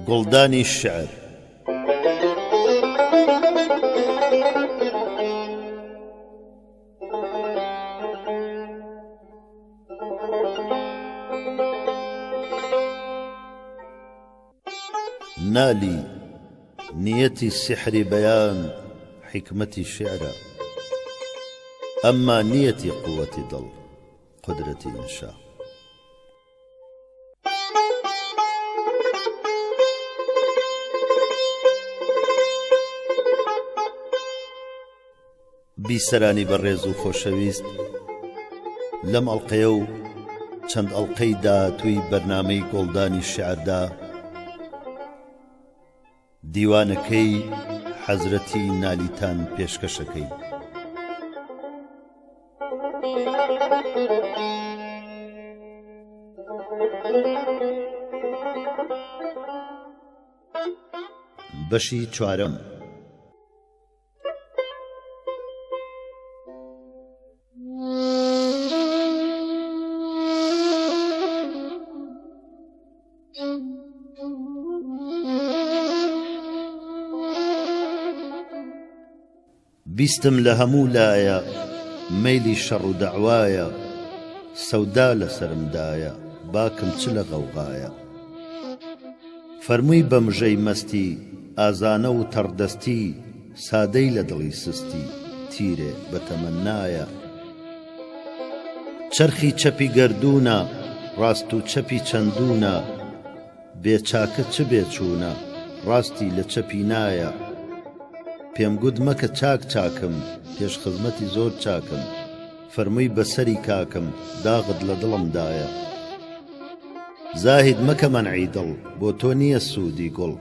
گڵدانی الشعر نالي نيتي السحر بيان حكمتي الشعر، أما نيتي قوتي ضل قدرتي إنشاء. بیسەرانی بەڕێز و خۆشەویست، لەم ئەڵقەیە و چەند ئەڵقەیدا توی بەرنامەی گۆڵدانی شیعردا دیوانەکەی حەزرەتی نالیتان پێشکەشەکەی. بەشی چوارەم. بیستم لە هەموو لایە مەیلی شەڕ و دەعوایە، سەودا لەسەرمدایە باکم چ لە غەوغایە. فەرمووی بە مژەی مەستی ئازانە و تەڕدەستی، سادەی لە دڵی سستی تیرێ بە تەمەنایە. چەرخی چەپی گەردوونە ڕاست و چەپی چەندونە، بێچاکە چ بێچوونە ڕاستی لە چەپی نایە. پێم گوت مەکە چاک چاکم پێش خزمەتی زۆر چاکم، فەرمووی بەسەری کاکم داغت لە دڵمدایە. زاهید مەکە مەنعی دڵ بۆ تۆ نییە سوودی گوڵ،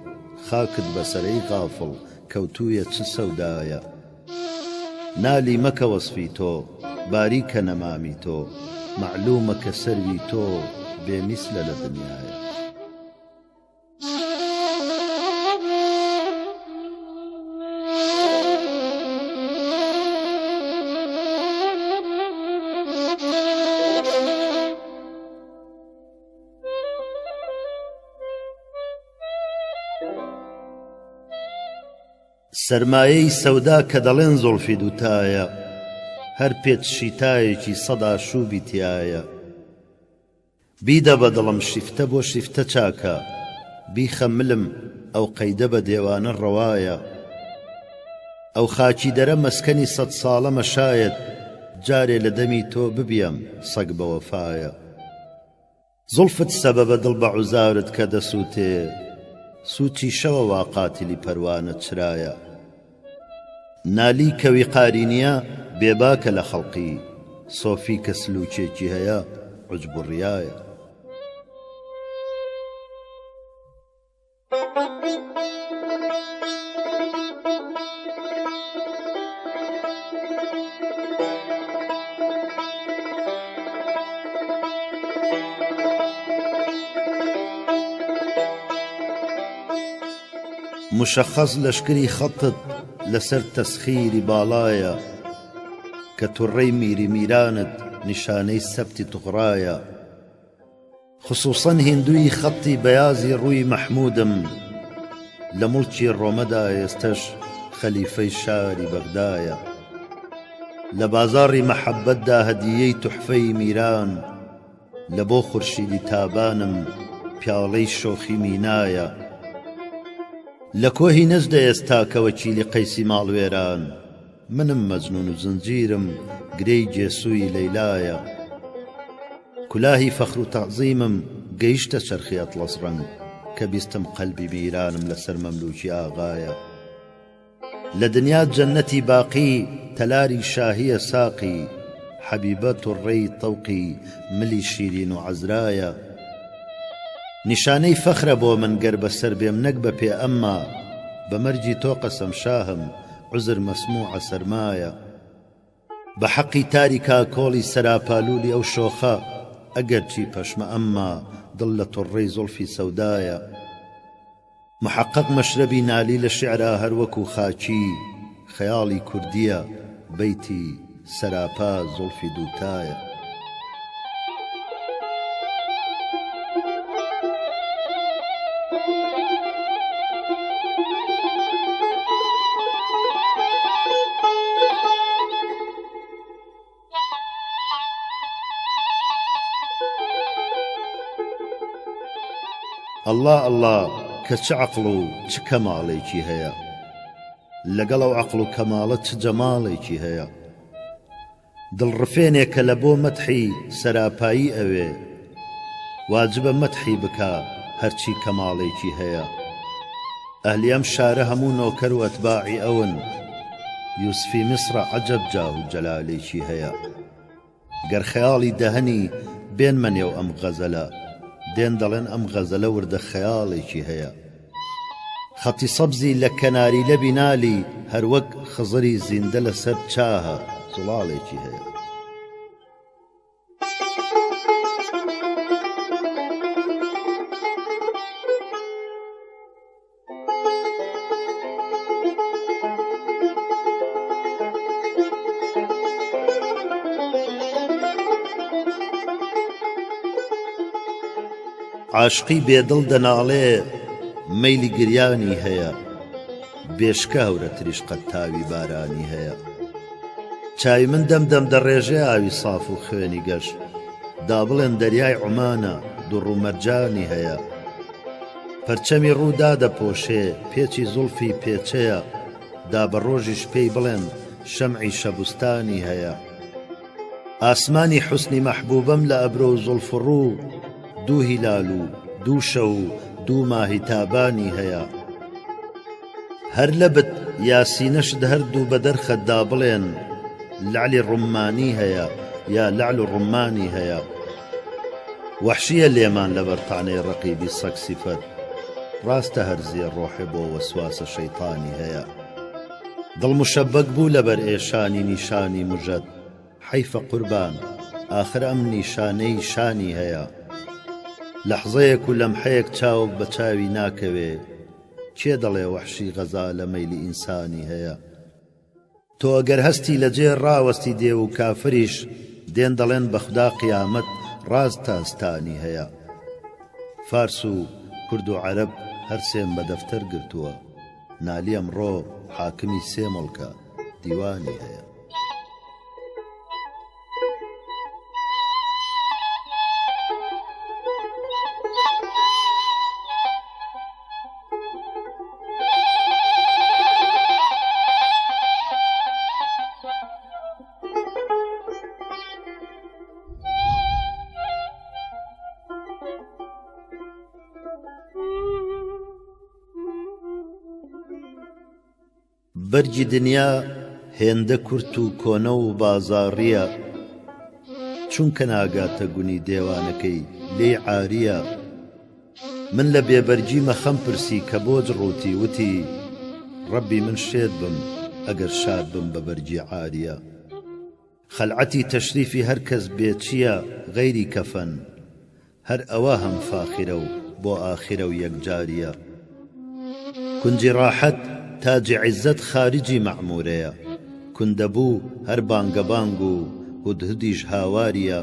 خاکت بەسەرەی غافڵ کەوتوویە چ سەودایە. نالی مەکە وەسفی تۆ باریکە نەمامی تۆ، معلومە کە سەروی تۆ بێمیسلە لە دنیایە. سەرمایەی سەودا کە دەڵێن زۆڵفی دووتایە، هەر پێت شیتایەکی سەدا شووبی تایە. بیدە بە دڵم شیفتە بۆ شیفتە چاکە، بیخەملم ئەو قەیدە بە دێوانە ڕەوایە. ئەو خاکی دەرە مەسکەنی سەد ساڵەمە شاید، جارێ لە دەمی تۆ ببیەم سەگ بە وەفایە. زوڵفت سەبەبە دڵ بە عوزارت کە دەسووتێ، سووتی شەوە وا قاتیلی پەروانە چرایە. نالی کەوی قارینیە بێباکە لە خەڵقی، سۆفی کە سلووکێکی هەیە عوجب و ڕیایە. مشخص لەشکری خەتت لەسەر تەسخیری باڵایە، کە توڕەی میری میرانت نیشانەی سەبتی توغڕایە. خصوصەن هیندووی خەتی بەیازی ڕووی مەحموودم، لە موڵکی ڕۆمەدا ئێستەش خەلیفەی شاری بەغدایە. لە بازاڕی مەحەبەتدا هەدیەی توحفەی میران، لە بۆ خورشیدی تابانم پیاڵەی شۆخی مینایە. لە کۆهی نەجدە ئێستاکەوە چیلی قەیسی ماڵوێران، منم مەجنون و زنجیرم گرەی جێسووی لەیلایە. کولاهی فەخر و تەعزیمم گەیشتە چەرخی ئەتڵەس ڕەنگ، کە بیستم قەلبی بیرانم لەسەر مەملوکی ئاغایە. لە دنیا جەنەتی باقی تەلاری شاهیە ساقی، حەبیبە توڕەی تەوقی ملی شیرین و عەزرایە. نیشانەی فەخرە بۆ من گەر بەسەر بێم نەک بە پێ، ئەمما بە مەرجی تۆ قەسەم شاهم عوزر مەسموعە سەرمایە. بە حەقی تاریکا کۆڵی سەراپالولی ئەو شۆخە، ئەگەرچی پەشمە ئەمما دڵ لە توڕەی زوڵفی سەودایە. محەقق مەشرەبی نالی لە شیعرا هەروەکو خاچی، خەیاڵی کوردیە بەیتی سەراپا زوڵفی دووتایە. الله الله کە چ عەقڵ و چ کەماڵێکی هەیە، لەگەڵ ئەو عەقڵ و کەماڵە چ جەماڵێکی هەیە. دڵڕفێنێک کە لە بۆ مەدحی سەراپایی ئەوێ، واجبە مەدحی بکا هەرچی کەماڵێکی هەیە. ئەهلی ئەم شارە هەموو نۆکەر و ئەتباعی ئەون، یوسفی میسرە عەجەب جاه و جەلالێکی هەیە. گەر خەیاڵی دەهەنی بێنمە نێو ئەم غەزەلە، دێن دەڵێن ئەم غەزەلە وردە خەیاڵێکی هەیە. خەتی سەبزی لە کەناری لە بینالی، هەر وەک خزری زیندە لەسەر چاهە، زوڵاڵێکی هەیە. عاشقی بێدڵ دەناڵێ مەیلی گریانی هەیە، بێشکە هەورە تریش قەت تاوی بارانی هەیە. چاوی من دەمدەم دەڕێژێ ئاوی ساف و خوێنی گەشت، دابڵێن دەریای عومانە دوڕ و مەرجانی هەیە. پەرچەمی ڕوودا دەپۆشێ پێچی زوڵفی پێچەیە، دا بە ڕۆژیش پێی بڵێن شەمعی شەبوستانی هەیە. ئاسمانی حوسنی مەحبوبەم لە ئەبرۆ و زوڵف و ڕوو، دوو هیلال و دوو شەو و دوو ماهی تابانی هەیە. هەر لەبت یاسینەشت هەردوو بە دەرخەتدا بڵێن لەعلی ڕومانی هەیە یا لەعل و ڕومانی هەیە. وەحشیە لێمان لە بەرتانەی ڕەقیبی سەگ سیفەت، ڕاستە هەرزیە ڕۆحێ بۆ وەسواسە شەیطانی هەیە. دڵ مشەبەک بوو لەبەر ئێشانی نیشانی موژەت، حەیفە قوربان ئاخر ئەم نیشانەی شانی هەیە. لەحزەیەک و لەمحەیەک چاوک بە چاوی ناکەوێ، کێ دەڵێ وەحشی غەزا لە مەیلی ئینسانی هەیە. تۆ ئەگەر هەستی لە جێ ڕاوەستی دێ و کافریش، دێن دەڵێن بە خودا قیامەت ڕاست تاستانی هەیە. فارس و کورد و عەرەب هەرسێن بە دەفتەر گرتووە، نالی ئەمڕۆ حاکمی سێ مڵکە دیوانی هەیە. بەرگی دنیا هێندە کورت و کۆنە و بازاڕیە، چونکە ناگاتە گونی دێوانەکەی لێ عاریە. من لە بێبەرگی مەخەم پرسی کە بۆ ڕووتی وتی، ڕەبی من شێت بم ئەگەر شاد بم بە بەرگی عاریە. خەلعەتی تەشریفی هەر کەس بێچیە غەیری کەفەن، هەر ئەوە هەم فاخرە و بۆ ئاخرە و یەکجاریە. کونجی ڕاحەت تاجی عیزەت خارجی مەعمورەیە، کوندەبوو هەر بانگەبانگ و هودهودیش هاواریە.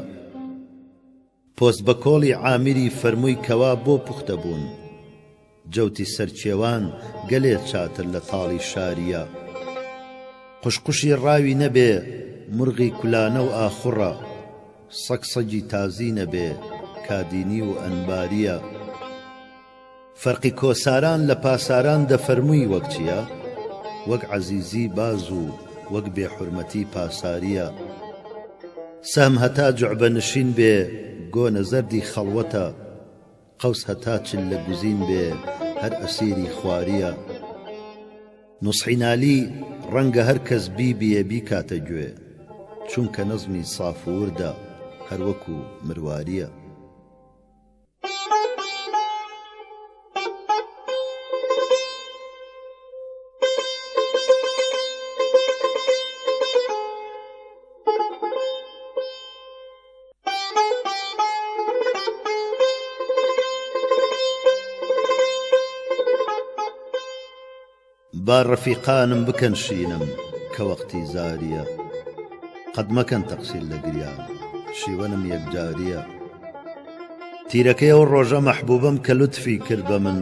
پۆست بە کۆڵی عامیری فەرمووی کەوا بۆ پوختە بوون، جەوتی سەرکێوان گەلێ چاتر لە تاڵی شاریە. قوشقوشی ڕاوی نەبێ مرغی کولانە و ئاخوڕە، سەگ سەگی تازی نەبێ کادینی و ئەنباریە. فەرقی کۆساران لە پاساران دەفەرمووی وەک چییە؟ وەک عەزیزی باز و وەک بێحورمەتی پاساریە. سەهم هەتا جوعبە نشین بێ گۆنە زەردی خەڵوەتە، قەوس هەتا چل لە گوزین بێ هەر ئەسیری خواریە. نوسحی نالی ڕەنگە هەر کەس بیبیە بیکاتە گوێ، چونکە نەزمی ساف و وردە هەر وەکو مرواریە. با ڕەفیقانم بکەن شینم کە وەختی زاریە، قەت مەکەن تەقسیر لە گریان شیوەنم یەکجاریە. تیرەکەی ئەو ڕۆژە مەحبوبم کە لوتفی کرد بە من،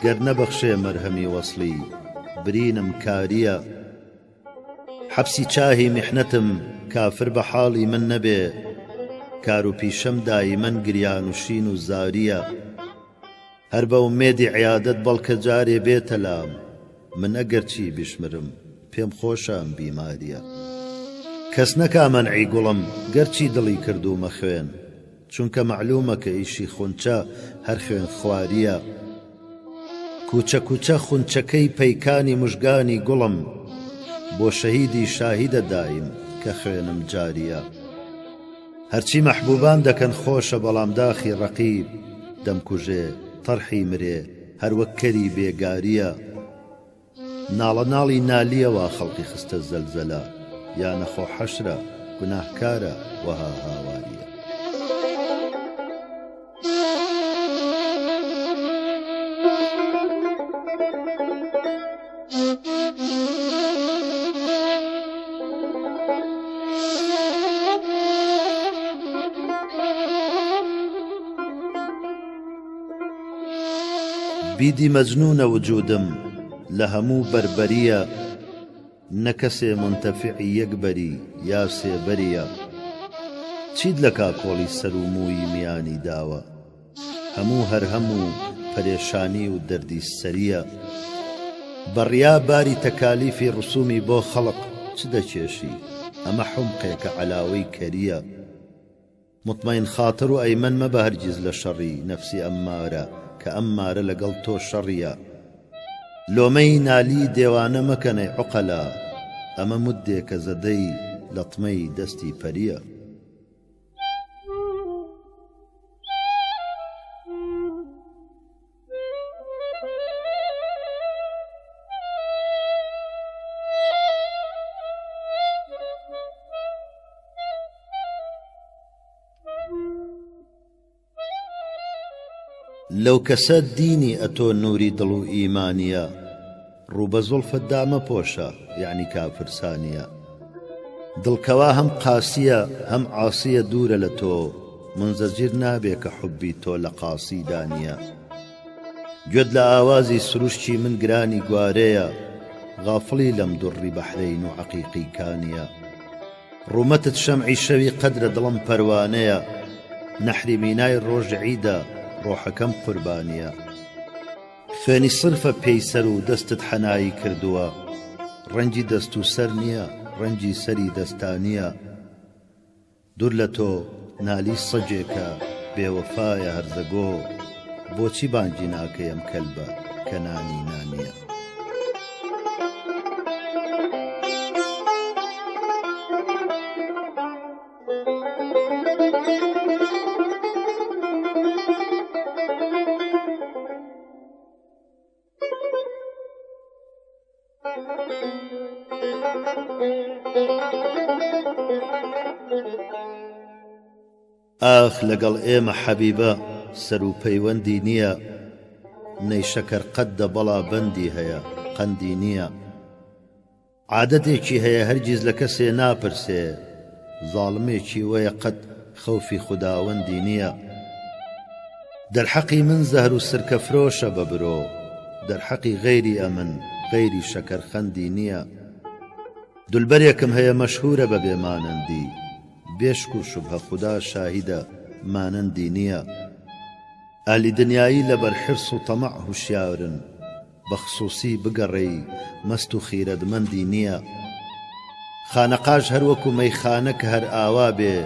گەر نەبەخشێ مەرهەمی وەصلی برینم کاریە. حەبسی چاهی میحنەتم کافر بە حاڵی من نەبێ، کار و پیشەم دایمەن گریان و شین و زاریە. هەر بە ئومێدی عیادەت بەڵکە جارێ بێتە لام من ئەگەر چی بشمرم پێم خۆشە ئەم بیماریە کەس نەکا مەنعی گوڵم گەرچی دڵی کردومە خوێن چونکە معلومە کە ئیشی خونچە هەر خوێن خواریە کوچە کوچە خونچەکەی پەیکانی مژگانی گوڵم بۆ شەهیدی شاهیدە دایم کە خوێنم جاریە هەرچی مەحبوبان دەکەن خۆشە بەڵام داخی ڕەقیب دەمکوژێ تەرحی مرێ هەروەک کەری بێگاریە ناڵە ناڵی نالیەوە خەڵقی خستە زەلزەلە یا نەخۆ حەشرە گوناهکارە وەها هاواریە بیدی مەجنونە وجودم لە هەموو بربەریە نەکەسێ منتەفعی یەکبەری یا سێبەریە چیت لە کاکۆڵی سەر و مووی میانی داوە هەموو هەر هەموو پەرێشانی و دەردی سەریە بەڕیا باری تەکالیفی ڕسومی بۆ خەڵق چ دەکێشی ئەمە حومقێکە عەلاوەی کەریە مطمئن خاتر و ئەیمەن مەبە هەرگیز لە شەڕی نەفسی ئەممارە کە ئەممارە لەگەڵ تۆ شەڕیە لۆمەی نالی دێوانە مەکەنەی عوقەلا ئەمە مودێکە زەدەی لەطمەی دەستی پەریە لەو کەسە دینی ئەتۆ نووری دڵ و ئیمانیە ڕوو بە زوڵفت دامە پۆشە یعنی کافرسانیە دڵکەوا هەم قاسیە هەم عاسیە دوورە لە تۆ منزەجیر نابێ کە حوبی تۆ لە قاسی دانیە گوێت لە ئاوازی سروشتی من گرانی گوارەیە غافڵی لەم دوڕی بەحرین و عەقیقی کانیە ڕوومەتت شەمعی شەوی قەدرە دڵم پەروانەیە نەحری مینای ڕۆژ عیدە ڕۆحەکەم قوربانیە خوێنی سرفە پێی سەر و دەستت حەنایی کردووە ڕەنگی دەست و سەر نییە ڕەنگی سەری دەستانیە دوور لە تۆ نالی سەجێکە بێوەفایە هەرزەگۆ بۆچی بانگی ناکەیم کەلبە کە نانی نانیە ئاخ لەگەڵ ئێمە حەبیبە سەر و پەیوەندی نییە نەی شەکەر قەددە بەڵا بەندی هەیە قەندی نییە عادەتێکی هەیە هەرگیز لە کەسێ ناپرسێ زاڵمێکی وەیە قەت خەوفی خوداوەندی نییە دەرحەقی من زەهر و سرکە فرۆشە بە برۆ دەرحەقی غەیری ئەمن غەیری شەکەرخەندی نییە دولبەرێکم هەیە مەشهورە بە بێمانەندی بێشک و شوبهە خودا شاهیدە مانەندی نییە ئالی دنیایی لەبەر حرس و تەمەع هوشیارن بەخسووسی بگەڕێی مەست و خیرەتمەندی نییە خانەقاش هەروەکو مەیخانە کە هەر ئاوا بێ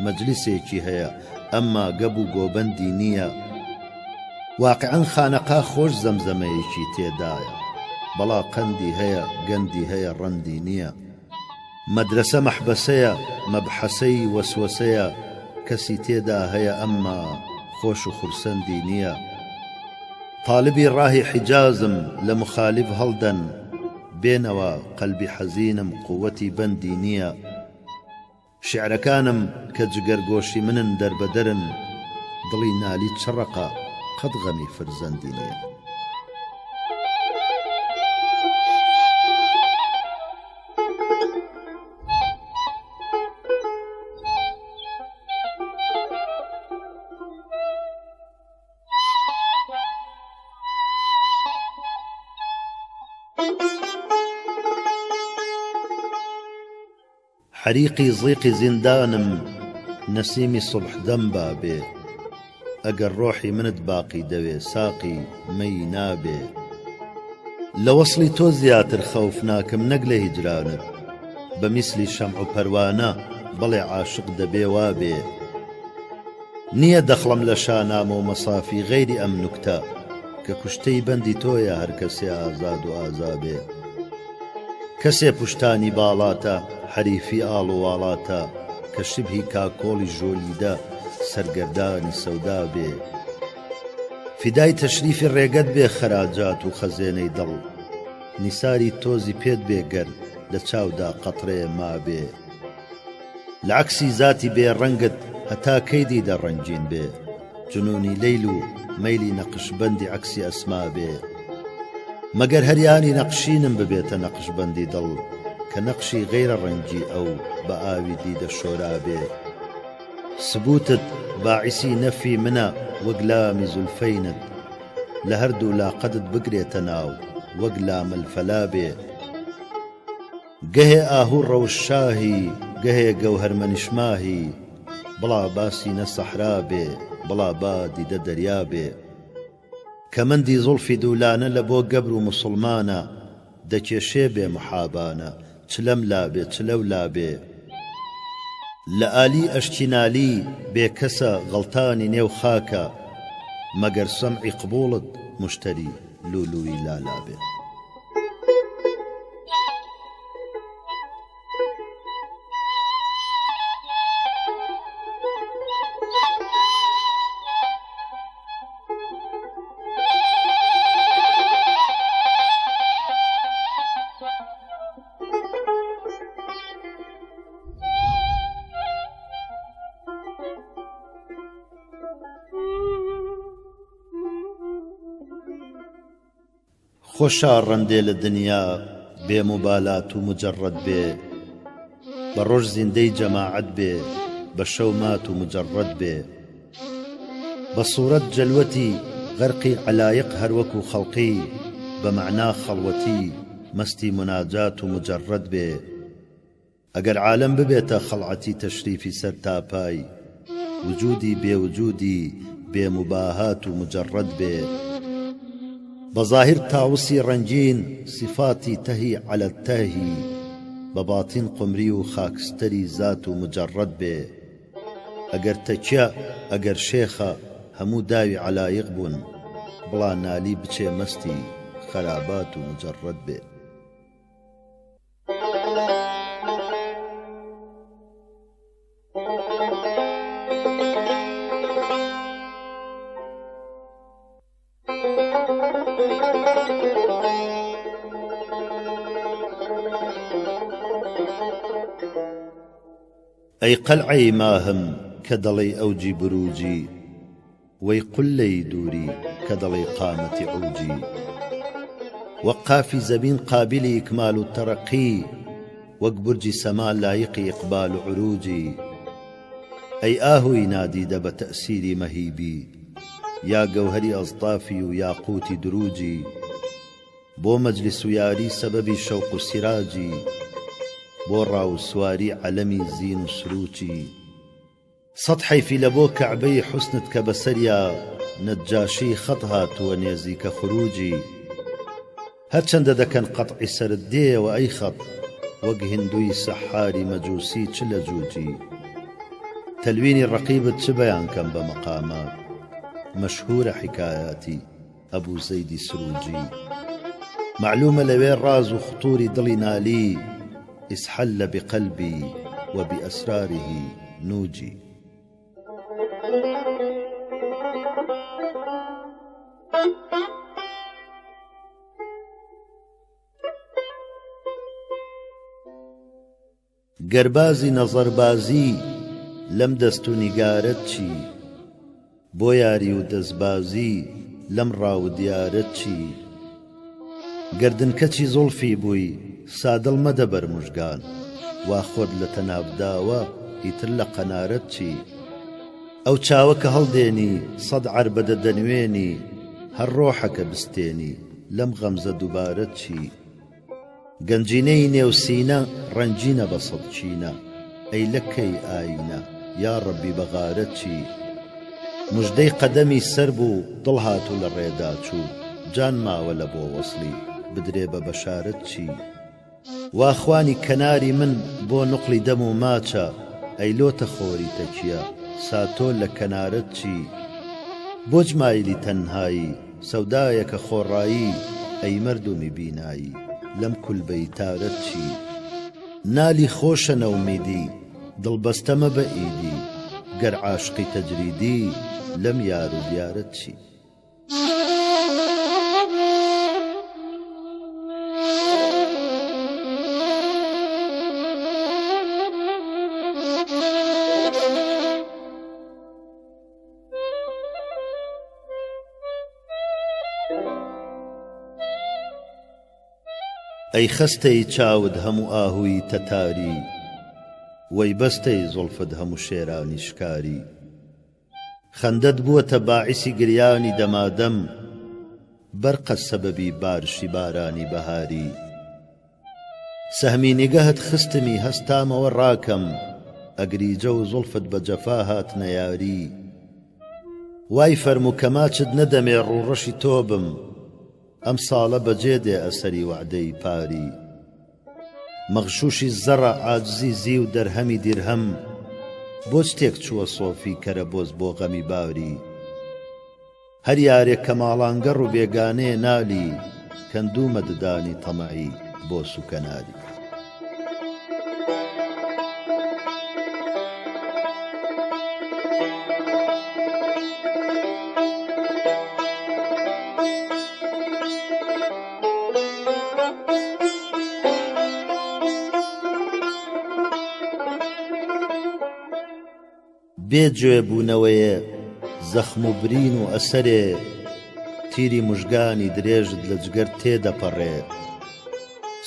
مەجلیسێکی هەیە ئەمما گەب و گۆبەندی نییە واقعەن خانەقا خۆش زەمزەمەیەکی تێدایە بەڵا قەندی هەیە گەندی هەیە ڕەندی نییە مەدرسە مەحبەسەیە مەبحەسەی وەسوەسەیە کەسی تێدا هەیە ئەمما خۆش و خورسەندی نییە طالبی ڕاهی حیجازم لە مخالیف هەڵدەن بێنەوە قەلبی حەزینم قووەتی بەندی نییە شیعرەکانم کە جگەرگۆشی منن دەربەدەرن دڵی نالی چڕەقە قەت غەمی فرزەندی نییە حەریقی زیقی زیندانم نەسیمی سوبح دەم بابێ ئەگەر ڕۆحی منت باقی دەوێ ساقی مەی نابێ لە وەسڵی تۆ زیاتر خەوف ناکەم نەک لە هیجرانت بە میسلی شەمع و پەروانە بەڵێ عاشق دەبێ وابێ نییە دەخڵم لە شانامە و مەسافی غەیری ئەم نوکتە کە کوشتەی بەندی تۆیە هەر کەسێ ئازاد و ئازابێ کەسێ پوشتانی باڵاتە حەریفی ئاڵ و واڵاتە کە شبهی کاکۆڵی ژۆلیدە سەرگەردانی سەودا بێ فیدای تەشریفی ڕێگەت بێ خەراجات و خەزێنەی دڵ نیساری تۆزی پێت بێگەر لە چاودا قەترێ مابێ لە عەکسی زاتی بێ ڕەنگت هەتا کەیدی دەڕەنجین بێ جنونی لەیل و مەیلی نەقشبەندی عەکسی ئەسما بێ مەگەر هەریانی نەقشینم ببێتە نەقشبەندی دڵ کە نەقشی غەیرە ڕەنجی ئەو بە ئاوی دیدە شۆرا بێ سبوتت باعیسی نەفی منە وەک لامی زولفەینت لە هەردوو لاقەدت بگرێتە ناو وەک لامە الفەلا بێ گەهێ ئاهوو ڕەوششاهی گەهێ گەوهەرمەنیشماهی بڵا باسی نە سەحرا بێ بڵا با دیدە دەریا بێ کەمەندی زوڵفی دوولانە لە بۆ گەبر و موسڵمانە دەکێشێ بێ محابانە چلەم لابێ چلەو لابێ لە ئالی ئەشتینالی بێکەسە غەڵتانی نێو خاکە مەگەر سەمعی قبوڵت مشتری لولوی لالا بێ خۆشا ڕەندێ لە دنیا بێ موبالات و مجەڕەد بێ بە ڕۆژ زیندەی جەماعەت بێ بە شەو مات و مجەڕەد بێ بە سوورەت جەلوەتی غەرقی عەلایق هەروەکو خەڵقی بە مەعنا خەڵوەتی مەستی مناجات و مجەڕەد بێ ئەگەر عالەم ببێتە خەڵعەتی تەشریفی سەر تاپای وجودی بێوجودی بێ مباهات و مجەڕەد بێ بظاهر تاوسی رنجین صفاتی تهی على التهی بباطن قمری و خاکستری ذات و مجرد بێ ئەگەر تەکیە ئەگەر شێخە هەموو داوی علایق بوون بڵا نالی بچێ مەستی خەرابات و مجرد بێ ئەی قەلعەی ماهم کە دەڵێی ئەوجی بروجی وەی قولەی دووری کە دەڵێی قامەتی عوجی وەک قافی زەبین قابلی ئیکمال و تەرەقی وەک بورجی سەما لایقی ئیقبال و عروجی ئەی ئاهوی نادیدە بە تەئسیری مەهیبی یا گەوهەری ئەزتافی و یاقوتی دروجی بۆ مەجلیس و یاری سەبەبی شەوق و سیراجی بۆ ڕاوسواری عەلەمی زین و سروجی سەد حەیفی لە بۆ کەعبەی حوسنت کە بەسەریا نەجاشی خەت هاتووە نێزیکە خروجی هەرچەندە دەکەن قەتعی سەرت دێوە ئەی خەت وەک هندووی سەحاری مەجووسی چ لە جووجی تەلوینی ڕەقیبت چ بەیان کەم بە مەقامات مەشهورە حکایاتی ئەبوو زەیدی سروجی معلومە لەوێ ڕاز و خطوری دڵی نالی اسحل بقلبي وبأسراره نوجي گەربازی نەزەربازی لەم دەست و نیگارەت چی بۆ یاری و دەستبازی لەم ڕاو دیارەت چی گردنکەچی زوڵفی بووی سادڵ مەدە بەرموژگان وا خۆت لە تەنابداوە ئیتر لە قەنارەت چی ئەو چاوە کە هەڵدێنی سەد عەربەدە دەنوێنی هەر ڕۆحەکە بستێنی لەم غەمزە دووبارەت چی گەنجینەی نێوسینە ڕەنجینە بە سەد چینە ئەی لەکەی ئاینە یا ڕەبی بەغارەت چی مژدەی قەدەمی سەر بوو دڵ هاتوو لە ڕێدا چوو جان ماوە لە بۆ وەسلی بدرێ بە بەشارەت چی واخوانی کەناری من بۆ نوقلی دەم و ماچە ئەیلۆتە خۆری تەکیە ساتۆ لە کەنارەت چی بۆ جمایلی تەنهایی سەودایەکە خۆڕایی ئەی مەردومی بینایی لەم کولبەی تارەت چی نالی خۆشە نەومیدی دڵبەستەمە بە ئیدی گەر عاشقی تەجریدی لەم یار و دیارەت چی ئەی خەستەی چاود هەموو ئاهووی تەتاری وەی بەستەی زوڵفت هەموو شێرانی شکاری خەندەت بووەتە باعیسی گریانی دەمادەم بەرقە سەبەبی بارشی بارانی بەهاری سەهمی نیگەهت خستمی هەستامەوە ڕاکەم ئەگریجە و زوڵفت بە جەفا هاتنە یاری وای فەرموو کە ماچت نەدەمێ ڕووڕەشی تۆ بم ئەم ساڵە بەجێ دێ ئەسەری وعدەی پاری مەغشوشی زەڕە عاجزی زی و دەرهەمی دیرهەم بۆ شتێک چووە سۆفی کەرە بۆز بۆ غەمی باوری هەر یارێک کە ماڵانگەڕ و بێگانەیە نالی کەندوومە ددانی تەمەعی بۆ سوکەناری بێگوێ بوونەوەیە زەخم و برین و ئەسەرێ تیری مژگانی درێژت لە جگەر تێدەپەڕێ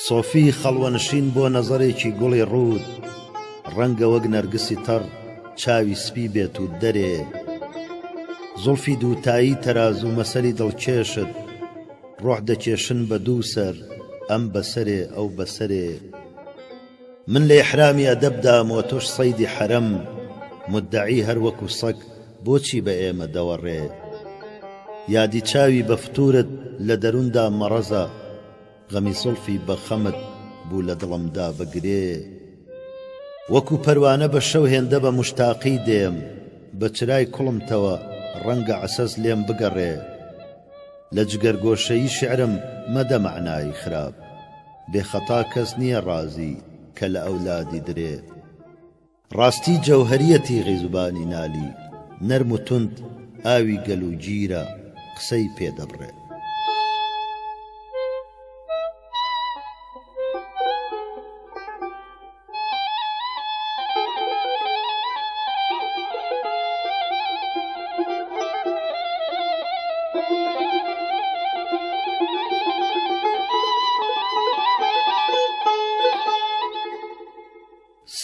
سۆفی خەڵوەنشین بۆ نەزەرێکی گوڵی ڕوود ڕەنگە وەک نەرگسی تەڕ چاوی سپی بێت و دەرێ زوڵفی دووتایی تەراز و مەسەری دڵکێشت ڕۆح دەکێشن بە دوو سەر ئەم بەسەرێ ئەو بەسەرێ من لە ئیحرامی ئەدەبدامەوە تۆش سەیدی حەرەم مدعی هەر وەکو سەگ بۆچی بە ئێمە دەوەڕێ یادی چاوی بە فتورت لە دەروندا مەڕەزە غەمی زوڵفی بە خەمت بوو لە دڵمدا بەگرێ وەکو پەروانە بە شەو هێندە بە مشتاقی دێم بە چرای کوڵمتەوە ڕەنگە عەسەس لێم بگەڕێ لە جگەرگۆشەیی شعرم مەدە مەعنای خراپ بێخەتا کەس نییە ڕازی کە لە ئەولادی درێ ڕاستی جەوهەریەتی غیزوبانی نالی نەرم و تند ئاوی گەل و گیرە قسەی پێدەبڕێ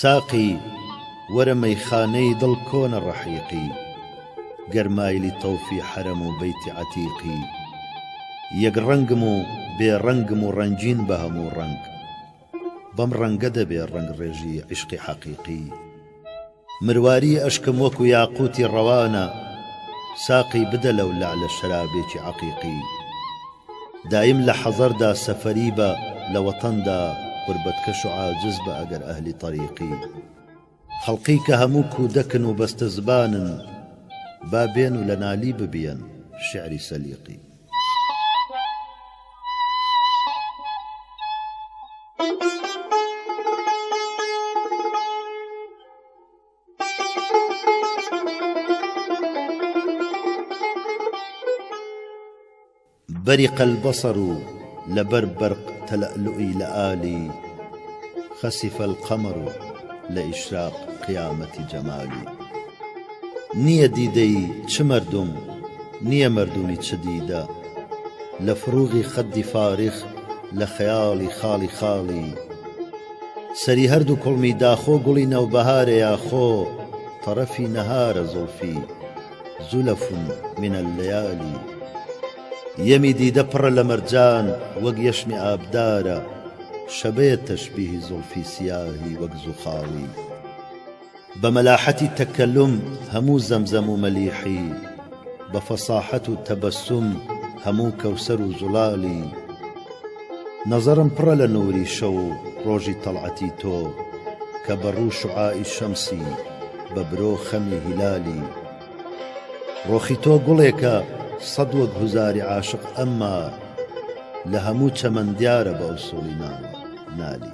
ساقی وەرە مەیخانەی دڵ کۆنە ڕەحیقی گەرمایلی تەوفی حەرەم و بەیتی عەتیقی یەک ڕەنگم و بێڕەنگم و ڕەنجین بە هەموو ڕەنگ بەم ڕەنگە دەبێ ڕەنگ ڕێژی عیشقی حەقیقی مرواری ئەشکم وەکو یاقوتی ڕەوانە ساقی بدە لەو لەعلە شەرابێکی عەقیقی دایم لە حەزەردا سەفەری بە لە وەتەندا قوربەتکەش و عاجز بە ئەگەر ئەهلی طەریقی خەڵقی کە هەموو کودەکن و بەستە زبانن با بێن و لە نالی ببیەن شعری سەلیقی برق البصر لبر برق تلألؤي لآلي خسف القمر لإشراق قيامة جمالي نية ديدي چمردم نية مردمي تشديدة لفروغي خد فارغ لخيالي خالي خالي سري هردو كلمي داخو قولي نوبهار يا خو طرفي نهار زلفي زلف من الليالي يمي دي دبر لمرجان وق يشمي آبدارا شبيت تشبيه زلفي سياهي وق زخالي بملاحتي التكلم همو زمزم مليحي بفصاحة التبسم همو كوسر زلالي نظرم پڕە لە نووری شەو ڕۆژی تەڵعەتی تۆ کە بەڕوو شوعائی شەمسی بە برۆ خەمی هیلالی ڕۆخی تۆ گوڵێکە سەد وەک هوزاری عاشق ئەمما لە هەموو چەمەن دیارە بە ئوسوڵی نالی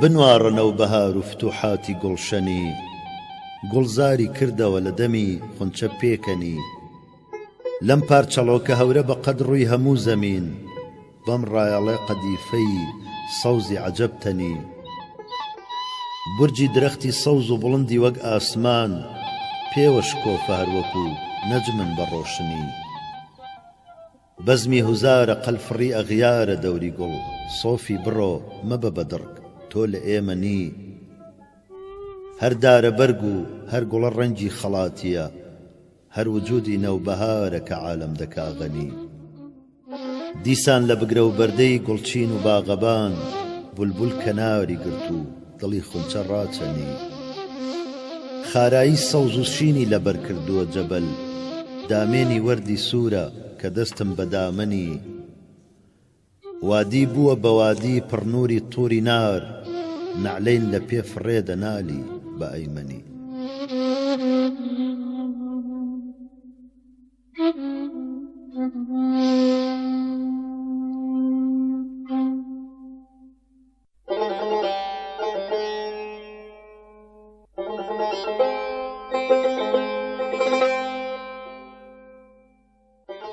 بنوارنەو بەهار و فتوحاتی گوڵشەنی گوڵزاری کردەوە لە دەمی خونچە پێکەنی لەم پارچەڵۆکە هەورە بە قەد ڕووی هەموو زەمین بەم ڕایەڵێ قەدیفەی سەوزی عەجەبتەنی بورجی درەختی سەوز و بڵندی وەک ئاسمان پێوە شکۆفە هەروەکو نەجمن بە ڕۆشنی بەزمی هوزارە قەلفڕی ئەغیارە دەوری گوڵ سۆفی بڕۆ مەبە بەدڕک تۆ لە ئێمە نی هەر دارە بەرگ و هەر گوڵە ڕەنگی خەڵاتیە هەر وجودی نەوبەهارە کە عالەم دەکا غەنی دیسان لە بگرە و بەردەی گوڵچین و باغەبان بولبول کەناری گرت و دڵی خونچە ڕاچەنی خارایی سەوز و شینی لەبەر کردووە جەبەل دامێنی وەردی سوورە کە دەستم بە دامەنی وادی بووە بە وادی پڕنووری تووری نار نعلەین لە پێ فڕێدە نالی بە ئەیمەنی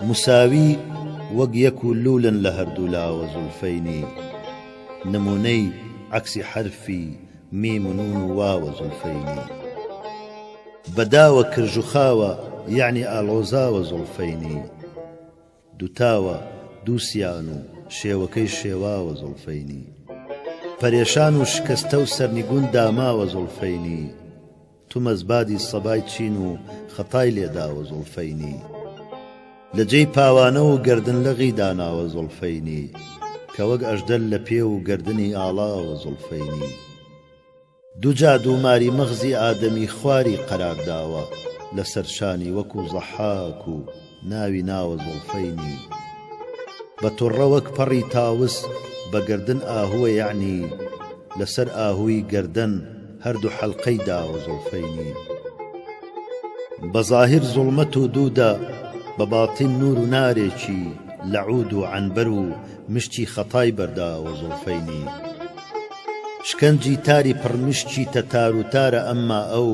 مساوی وەک یەک و لولن لە هەردوو لاوە زولفەینی نمونەی عەکسی حرفی میم و نون و واوە زولفەینی بەداوە کرژ و خاوە یعنی ئاڵۆزاوە زولفەینی دووتاوە دووسیان و شێوەکەی شێواوە زولفەینی پەرێشان و شکەستە و سەرنیگون داماوە زولفەینی تو مەزبادی سەبای چین و خەتای لێداوە زولفەینی لە جێی پاوانە و گەردن لەغی داناوە زولفەینی کە وەک ئەژدەل لە پێ و گەردنی ئاڵاوە زولفەینی دوو جاد و ماری مەغزی ئادەمی خواری قەرارداوە لەسەر شانی وەکو زەحاک و ناوی ناوە زولفەینی بە توڕە وەک پەڕی تاوس بە گەردن ئاهووە یعنی لەسەر ئاهووی گەردن هەردوو حەلقەی داوە زولفەینی بە زاهر زوڵمەت و دوودە بباطن نور و نارێکی لەعود و عنبەر و مشتی خەتای بەرداوە زولفەینی شکەنجی تاری پڕمشتی تەتار و تارە ئەمما ئەو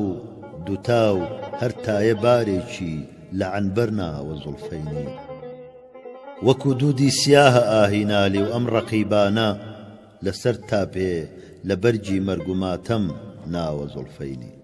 دووتاو هەر تایە بارێکی لە عنبەر ناوە زولفەینی وەکو دوودی سیاهە ئاهینالی و ئەم ڕەقیبانە لەسەر تاپێ لە بەرگی مەرگ و ماتەم ناوە زولفەینی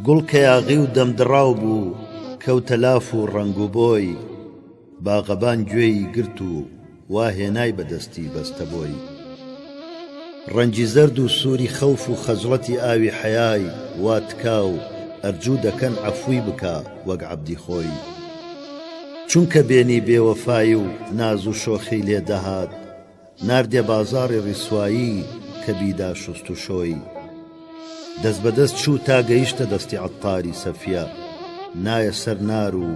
گوڵ کە یاغی و دەمدڕاو بوو کەوتە لاف و ڕەنگ و بۆی باغەبان گوێی گرت و وا هێنای بەدەستی بەستە بۆی ڕەنگی زەرد و سووری خەوف و خەجڵەتی ئاوی حەیای وا تکا و ئەرجوو دەکەن عەفوی بکە وەک عەبدی خۆی چونکە بێنی بێوەفایی و ناز و شۆخی لێدەهات ناردێ بازاڕی ڕیسوایی کە بیدا شوست و شۆی دەست بەدەست چوو تا گەیشتە دەستی عەتاری سەفیە نایە سەر نار و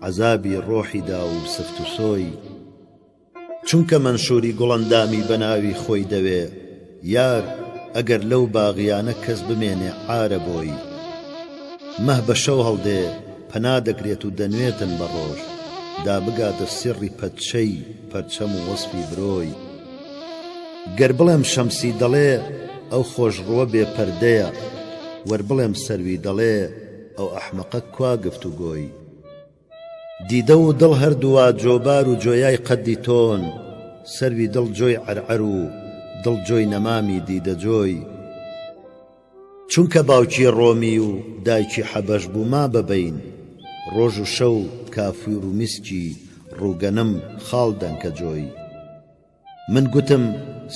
عەزابی ڕۆحیدا و سفت و سۆی چونکە منشوری گوڵەندامی بە ناوی خۆی دەوێ یار ئەگەر لەو باغیانە کەس بمێنێ عارە بۆی مەه بە شەو هەڵدێ پەنا دەگرێت و دەنوێتن بە ڕۆژ دا بگاتە سیڕی پەتچەی پەرچەم و وەسفی برۆی گەر بڵێم شەمسی دەڵێ ئەو خۆشڕوە بێپەردەیە وەر بڵێم سەروی دەڵێ ئەو ئەحمەقە کوا گفت و گۆی دیدە و دڵ هەردووە جۆبار و جۆیای قەدی تۆن سەروی دڵ جۆی عەرعەر و دڵجۆی نەمامی دیدەجۆی چونکە باوکی ڕۆمی و دایکی حەبەش بوو ما بەبەین ڕۆژ و شەو کافور و میسکی ڕووگەنم خاڵ دەنکە جۆی من گوتم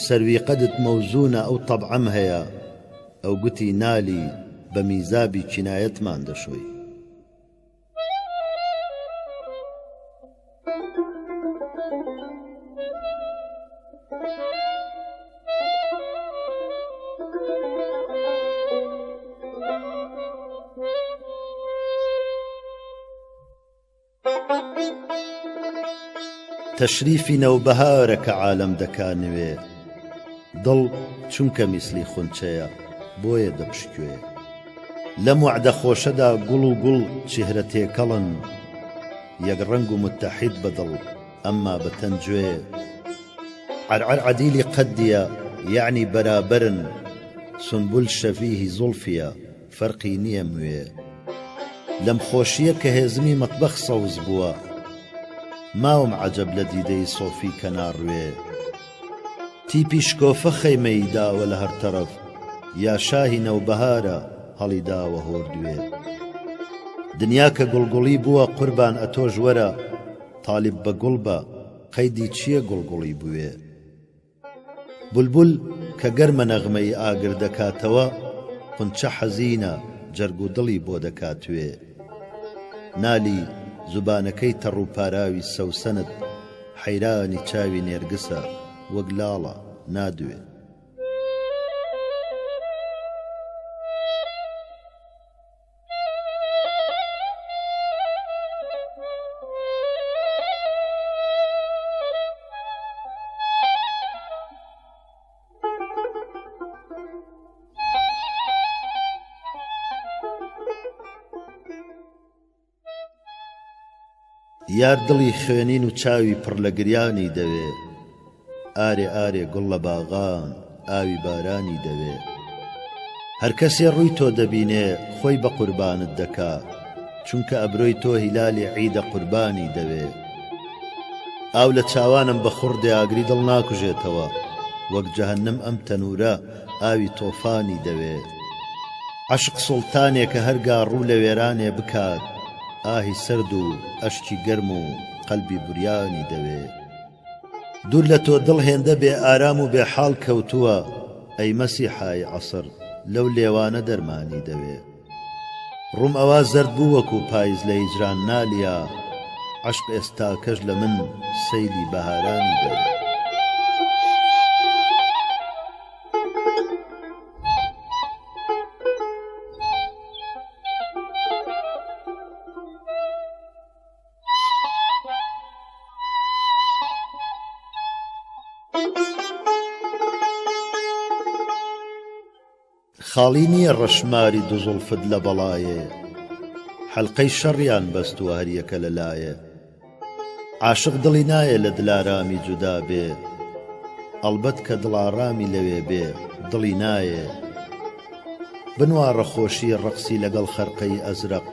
سەروی قەدت مەوزونە ئەو تەبعەم هەیە ئەو گوتی نالی بە میزابی چینایەتمان دەشۆی تەشریفی نەوبەهارە کە عالەم دەکانوێ دڵ چونکە میسلی خونچەیە بۆیە دەپشکوێ لەم وعدە خۆشەدا گوڵ و گوڵ چهرە تێکەڵن یەک ڕەنگ و متحید بەدڵ ئەمما بەتەنجوێ عەرعەر عەدیلی قەدیە یعنی بەرابەرن سنبول شەفیهی زوڵفیە فەرقی نییە موێ لەم خۆشیە کە هێزمی مەتبەخ سەوز بووە ماوم عەجەب لە دیدەی سۆفی کە ناڕوێ تیپی شکۆفە خەیمەی داوە لە هەر تەرەف یا شاهی نەوبەهارە هەڵی داوە هۆردوێ دنیا کە گوڵگوڵی بووە قوربان ئەتۆژ وەرە تاالب بە گوڵ بە قەیدی چییە گوڵگوڵی بوێ بولبول کە گەرمە نەغمەی ئاگر دەکاتەوە قونچە حەزینە جەرگ و دڵی بۆ دەکاتوێ نالی زوبانەکەی تەڕووپاراوی سەوسەند حەیرانی چاوی نێرگسە وەک لاڵە نادوێ یار دڵی خوێنین و چاوی پڕ لە گریانی دەوێ ئارێ ئارێ گوڵ لە باغان ئاوی بارانی دەوێ هەر کەسێ ڕووی تۆ دەبینێ خۆی بە قوربانت دەکا چونکە ئەبرۆی تۆ هیلالی عیدە قوربانی دەوێ ئاو لە چاوانم بە خوڕدێ ئاگری دڵ ناکوژێتەوە وەک جەهەنەم ئەم تەنورە ئاوی تۆفانی دەوێ عەشق سوڵتانێکە هەرگا ڕوو لە وێرانێ بکات ئاهی سرد و ئەشکی گەرم و قەلبی بوریانی دەوێ دوور لە تۆ دڵ هێندە بێ ئارام و بێ حاڵ کەوتووە ئەی مەسیحای عەسر لەو لێوانە دەرمانی دەوێ ڕووم ئەوا زەرد بوو وەکو پاییز لە هیجران نالیا عەشق ئێستاکەش لە من سەیلی بەهارانی دەوێ خاڵی نییە ڕەشماری دوو زوڵفت لە بەڵایێ حەلقەی شەڕیان بەستووە هەریەکە لەلایە عاشق دڵی نایە لە دلارامی جودا بێ ئەڵبەت کە دڵارامی لەوێ بێ دڵی نایە بنوارە خۆشی ڕەقسی لەگەڵ خەرقەی ئەزرق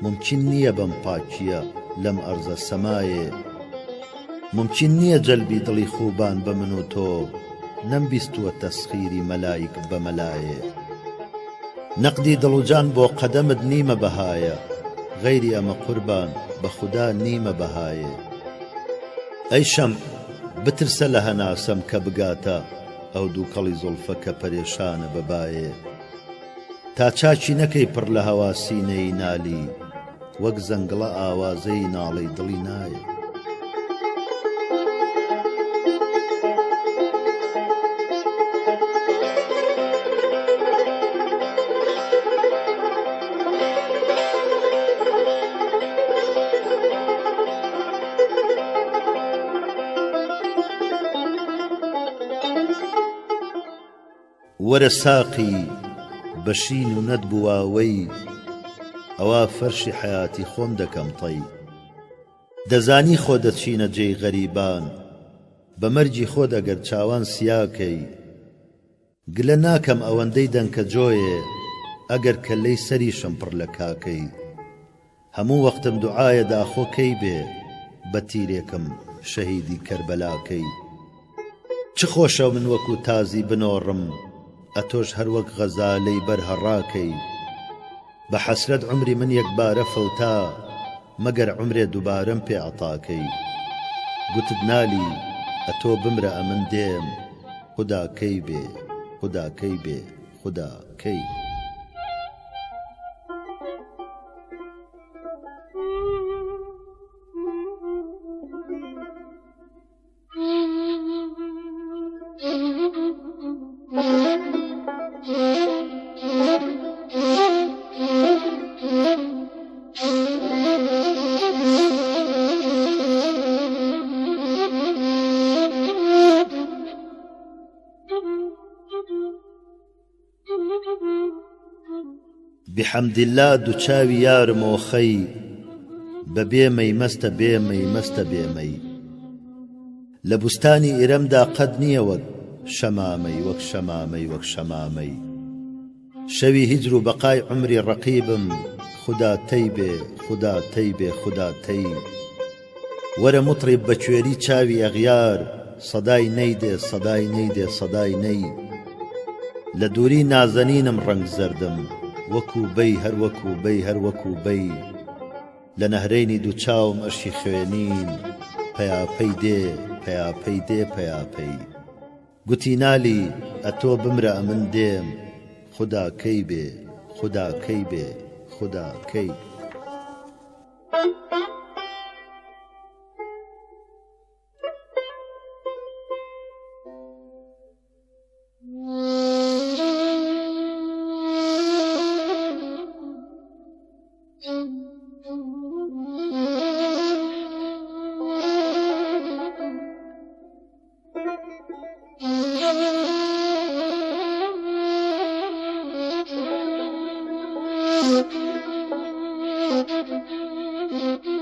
ممکن نییە بەم پاکیە لەم ئەرزە سەمایێ ممکن نییە جەلبی دڵی خوبان بە من و تۆ نەمبیستووە تەسخیری مەلایک بە مەلایێ نەقدی دڵوجان بۆ قەدەمت نیمە بەهایە غەیری ئەمە قوربان بە خودا نیمە بەهایێ ئەی شەم بترسە لە هەناسەم کە بگاتە ئەو دووکەڵی زوڵفە کە پەرێشانە بەبایێ تا چاچی نەکەی پڕ لە هەوا سینەی نالی وەک زەنگڵە ئاوازەی ناڵەی دڵی نایە وەرە ساقی بەشین و نەتبوواوەی ئەوا فەرشی حەیاتی خۆم دەکەم تەی دەزانی خۆ دەچینە جێی غەریبان بە مەرجی خۆت ئەگەر چاوان سیاکەی گلە ناکەم ئەوەندەی دەنکە جۆیێ ئەگەر کەلەی سەریشم پڕ لە کاکەی هەموو وەختم دوعایە داخۆکەی بێ بە تیرێکم شەهیدی کەربەلاکەی چ خۆشە من وەکو تازی بنۆڕم ئەتۆش هەر وەک غەزالەی بەرهەڕاکەی بە حەسرەت عمری من یەکبارە فەوتا مەگەر عمرێ دووبارەم پێ عەتاکەی گوتت نالی ئەتۆ بمرە ئەمن دێم خودا کەی بێ خودا کەی بێ خودا کەی بحمد الله دووچاوی یارمەوە خەی بەبێ مەیمەستە بێ مەیمەستە بێمەی لە بوستانی ئێرەمدا قەد نییە وەک شەمامەی وەک شەمامەی وەک شەمامەی شەوی هیجر و بەقای عمری ڕەقیبم خودا تەی بێ خودا تەی بێ خودا تەی وەرە موتڕیب بە کوێری چاوی ئەغیار سەدای نەیدێ سەدای نەیدێ سەدای نەی لە دووری نازەنینم ڕەنگ زەردم وەکو بەی هەر وەکو بەی هەر وەکو بەی لە نەهرەینی دووچاوم ئەشی خوێنین پەیاپەی دێ پەیاپەی دێ پەیاپەی گوتی نالی ئەتۆ بمرە ئەمن دێم خودا کەی بێ خودا کەی بێ خودا کەی Thank you.